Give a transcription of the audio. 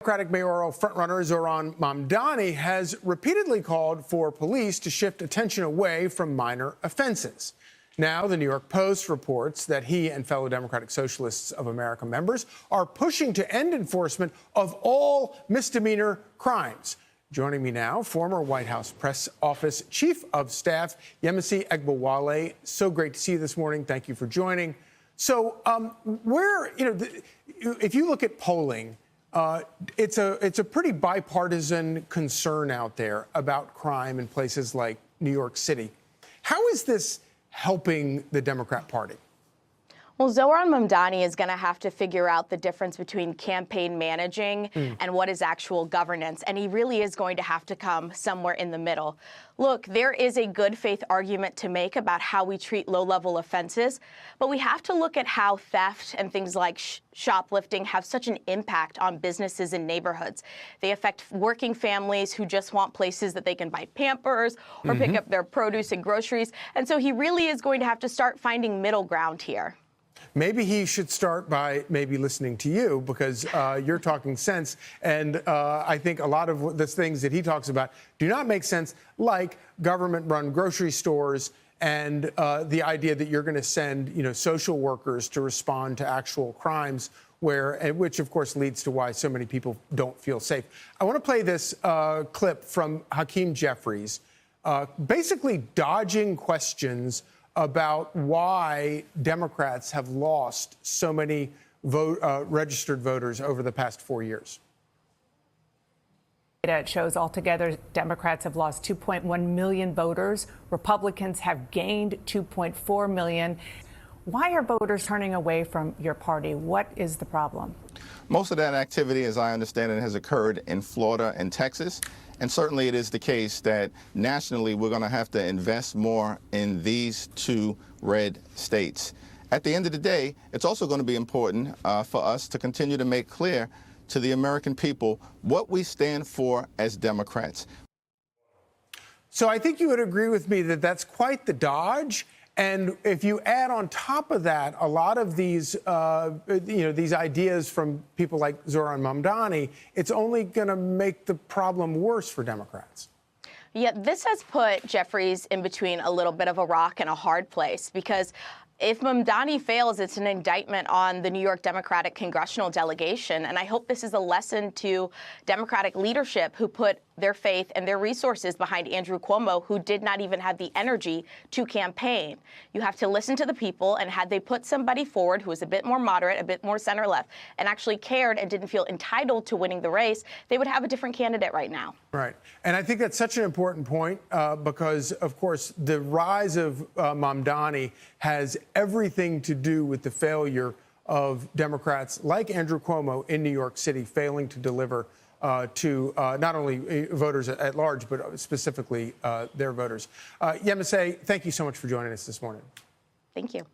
Democratic mayoral frontrunner Zohran Mamdani has repeatedly called for police to shift attention away from minor offenses. Now, the New York Post reports that he and fellow Democratic Socialists of America members are pushing to end enforcement of all misdemeanor crimes. Joining me now, former White House Press Office Chief of Staff Yemisi Egbewole. So great to see you this morning. Thank you for joining. So, if you look at polling, it's a pretty bipartisan concern out there about crime in places like New York City. How is this helping the Democrat Party? Well, Zohran Mamdani is going to have to figure out the difference between campaign managing and what is actual governance. And he really is going to have to come somewhere in the middle. Look, there is a good faith argument to make about how we treat low-level offenses, but we have to look at how theft and things like shoplifting have such an impact on businesses and neighborhoods. They affect working families who just want places that they can buy Pampers or pick up their produce and groceries. And so he really is going to have to start finding middle ground here. Maybe he should start by maybe listening to you, because you're talking sense. And I think a lot of the things that he talks about do not make sense, like government-run grocery stores and the idea that you're going to send, social workers to respond to actual crimes, which, of course, leads to why so many people don't feel safe. I want to play this clip from Hakeem Jeffries, basically dodging questions about why Democrats have lost so many registered voters over the past 4 years. It shows altogether Democrats have lost 2.1 million voters. Republicans have gained 2.4 million. Why are voters turning away from your party? What is the problem? Most of that activity, as I understand it, has occurred in Florida and Texas. And certainly it is the case that nationally we're going to have to invest more in these two red states. At the end of the day, it's also going to be important for us to continue to make clear to the American people what we stand for as Democrats. So I think you would agree with me that that's quite the dodge. And if you add on top of that a lot of these, these ideas from people like Zohran Mamdani, it's only going to make the problem worse for Democrats. Yeah, this has put Jeffries in between a little bit of a rock and a hard place, because if Mamdani fails, it's an indictment on the New York Democratic congressional delegation. And I hope this is a lesson to Democratic leadership who put their faith and their resources behind Andrew Cuomo, who did not even have the energy to campaign. You have to listen to the people, and had they put somebody forward who was a bit more moderate, a bit more center-left, and actually cared and didn't feel entitled to winning the race, they would have a different candidate right now. Right. And I think that's such an important point because, of course, the rise of Mamdani has everything to do with the failure of Democrats like Andrew Cuomo in New York City failing to deliver to not only voters at large, but specifically their voters. Yemisi, thank you so much for joining us this morning. Thank you.